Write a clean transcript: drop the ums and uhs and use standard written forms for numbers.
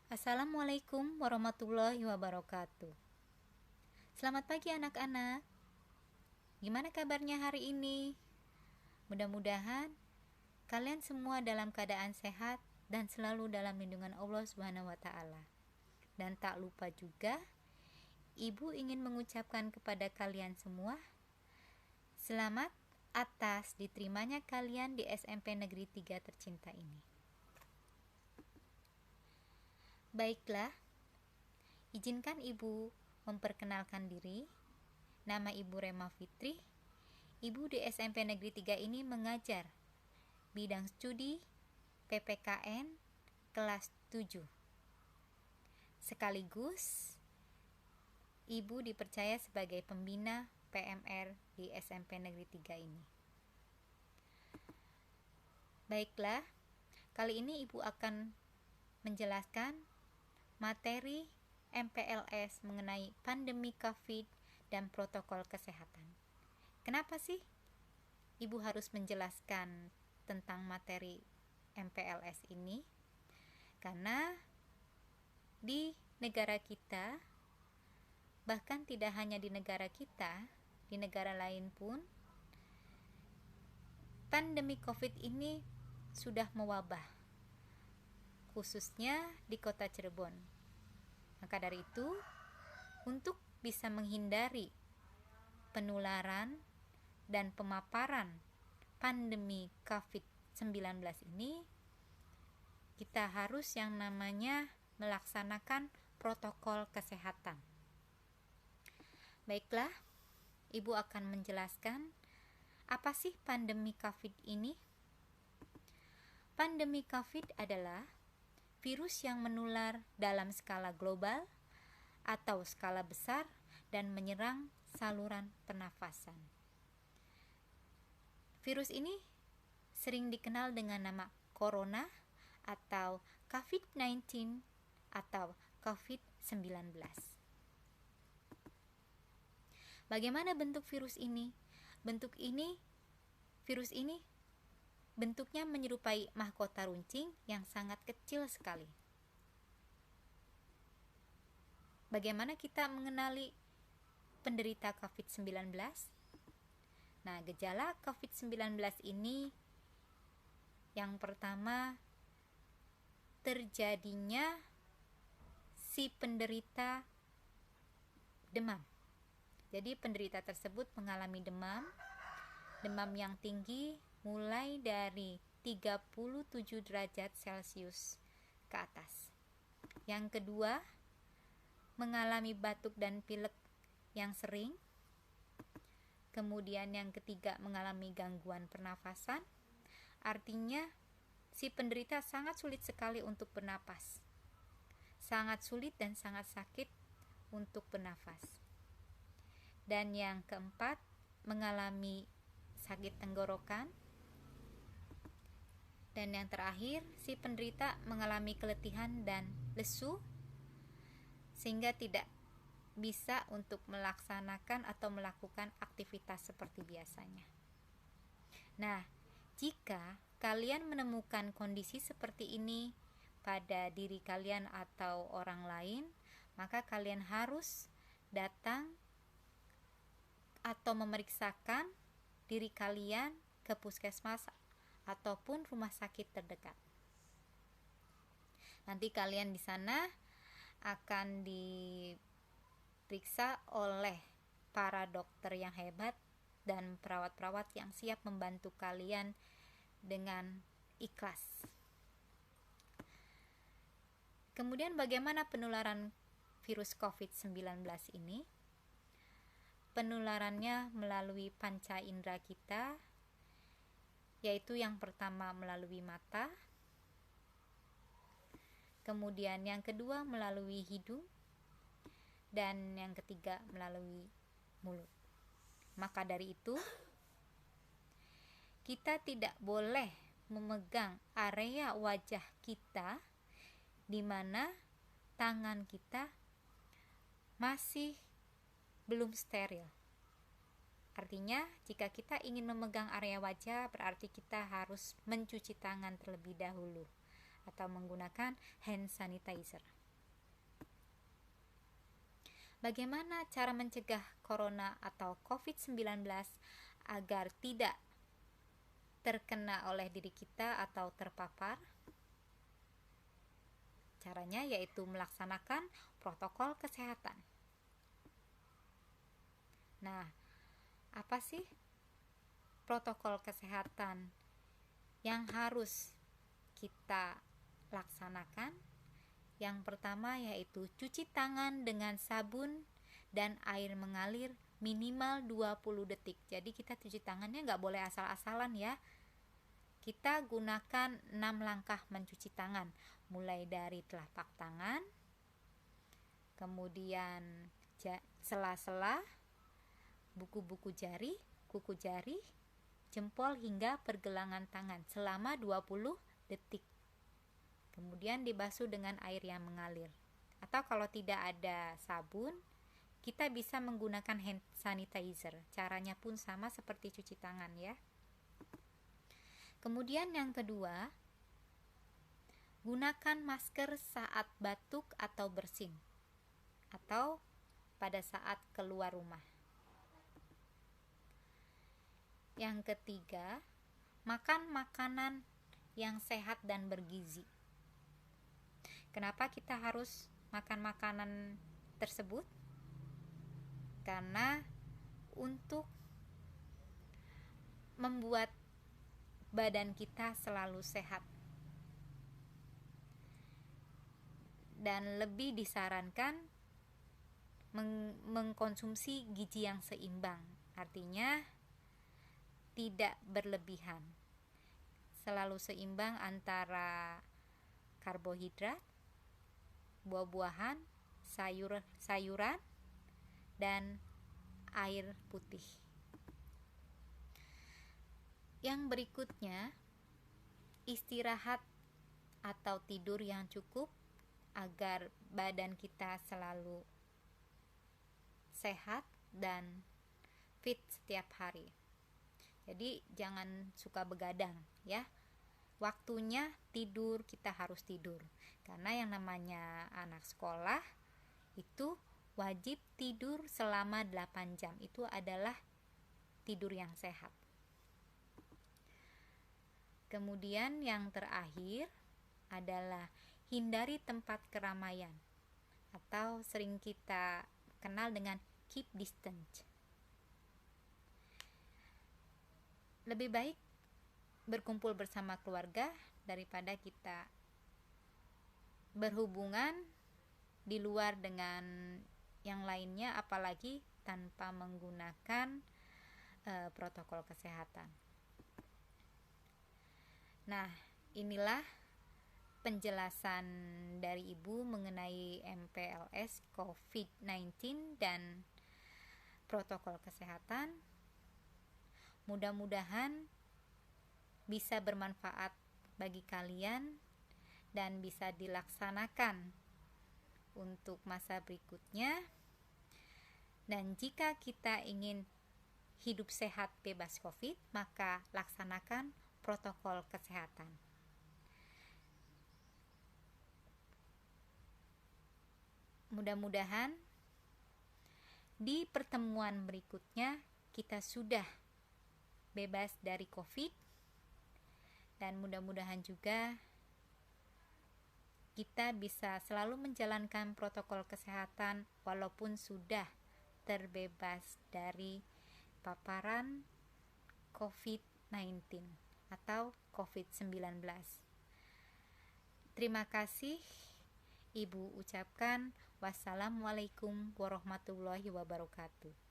Assalamualaikum warahmatullahi wabarakatuh. Selamat pagi anak-anak. Gimana kabarnya hari ini? Mudah-mudahan kalian semua dalam keadaan sehat dan selalu dalam lindungan Allah Subhanahu wa taala. Dan tak lupa juga Ibu ingin mengucapkan kepada kalian semua selamat atas diterimanya kalian di SMP Negeri 3 tercinta ini. Baiklah, izinkan Ibu memperkenalkan diri. Nama Ibu Rema Fitri. Ibu di SMP Negeri 3 ini mengajar bidang studi PPKN kelas 7. Sekaligus Ibu dipercaya sebagai pembina PMR di SMP Negeri 3 ini. Baiklah, kali ini Ibu akan menjelaskan materi MPLS mengenai pandemi COVID dan protokol kesehatan. Kenapa sih Ibu harus menjelaskan tentang materi MPLS ini? Karena di negara kita, bahkan tidak hanya di negara kita, di negara lain pun pandemi COVID ini sudah mewabah, khususnya di kota Cirebon. Maka dari itu, untuk bisa menghindari penularan dan pemaparan pandemi COVID-19 ini, kita harus yang namanya melaksanakan protokol kesehatan. Baiklah, Ibu akan menjelaskan apa sih pandemi COVID ini? Pandemi COVID adalah virus yang menular dalam skala global atau skala besar dan menyerang saluran pernafasan. Virus ini sering dikenal dengan nama corona atau COVID-19 atau COVID-19. Bagaimana bentuk virus ini? Virus ini bentuknya menyerupai mahkota runcing yang sangat kecil sekali. Bagaimana kita mengenali penderita COVID-19? Nah, gejala COVID-19 ini yang pertama, terjadinya si penderita demam. Jadi penderita tersebut mengalami demam yang tinggi mulai dari 37 derajat Celcius ke atas. Yang kedua, mengalami batuk dan pilek yang sering. Kemudian yang ketiga, mengalami gangguan pernafasan. Artinya si penderita sangat sulit sekali untuk bernapas. Sangat sulit dan sangat sakit untuk bernafas. Dan yang keempat, mengalami sakit tenggorokan. Dan yang terakhir, si penderita mengalami keletihan dan lesu sehingga tidak bisa untuk melaksanakan atau melakukan aktivitas seperti biasanya. Nah, jika kalian menemukan kondisi seperti ini pada diri kalian atau orang lain, maka kalian harus datang atau memeriksakan diri kalian ke puskesmas ataupun rumah sakit terdekat. Nanti kalian di sana akan diperiksa oleh para dokter yang hebat dan perawat-perawat yang siap membantu kalian dengan ikhlas. Kemudian bagaimana penularan virus COVID-19 ini? Penularannya melalui panca indera kita, yaitu yang pertama melalui mata, kemudian yang kedua melalui hidung, dan yang ketiga melalui mulut. Maka dari itu, kita tidak boleh memegang area wajah kita di mana tangan kita masih belum steril. Artinya, jika kita ingin memegang area wajah, berarti kita harus mencuci tangan terlebih dahulu atau menggunakan hand sanitizer. Bagaimana cara mencegah corona atau COVID-19 agar tidak terkena oleh diri kita atau terpapar? Caranya yaitu melaksanakan protokol kesehatan. Nah, apa sih protokol kesehatan yang harus kita laksanakan? Yang pertama yaitu cuci tangan dengan sabun dan air mengalir minimal 20 detik. Jadi kita cuci tangannya nggak boleh asal-asalan ya. Kita gunakan 6 langkah mencuci tangan, mulai dari telapak tangan, kemudian sela-sela, buku-buku jari, kuku jari, jempol hingga pergelangan tangan selama 20 detik. Kemudian dibasuh dengan air yang mengalir. Atau kalau tidak ada sabun, kita bisa menggunakan hand sanitizer. Caranya pun sama seperti cuci tangan ya. Kemudian yang kedua, gunakan masker saat batuk atau bersin atau pada saat keluar rumah. Yang ketiga, makan makanan yang sehat dan bergizi. Kenapa kita harus makan makanan tersebut? Karena untuk membuat badan kita selalu sehat. Dan lebih disarankan mengkonsumsi gizi yang seimbang. Artinya tidak berlebihan. Selalu seimbang antara karbohidrat, buah-buahan, sayuran, dan air putih. Yang berikutnya, istirahat atau tidur yang cukup agar badan kita selalu sehat dan fit setiap hari. Jadi jangan suka begadang ya. Waktunya tidur, kita harus tidur. Karena yang namanya anak sekolah itu wajib tidur selama 8 jam. Itu adalah tidur yang sehat. Kemudian yang terakhir adalah hindari tempat keramaian atau sering kita kenal dengan keep distance. Lebih baik berkumpul bersama keluarga daripada kita berhubungan di luar dengan yang lainnya, apalagi tanpa menggunakan protokol kesehatan. Nah, inilah penjelasan dari Ibu mengenai MPLS COVID-19 dan protokol kesehatan. Mudah-mudahan bisa bermanfaat bagi kalian dan bisa dilaksanakan untuk masa berikutnya. Dan jika kita ingin hidup sehat bebas COVID, maka laksanakan protokol kesehatan. Mudah-mudahan di pertemuan berikutnya kita sudah bebas dari COVID, dan mudah-mudahan juga kita bisa selalu menjalankan protokol kesehatan walaupun sudah terbebas dari paparan COVID-19 atau COVID-19. Terima kasih Ibu ucapkan. Wassalamualaikum warahmatullahi wabarakatuh.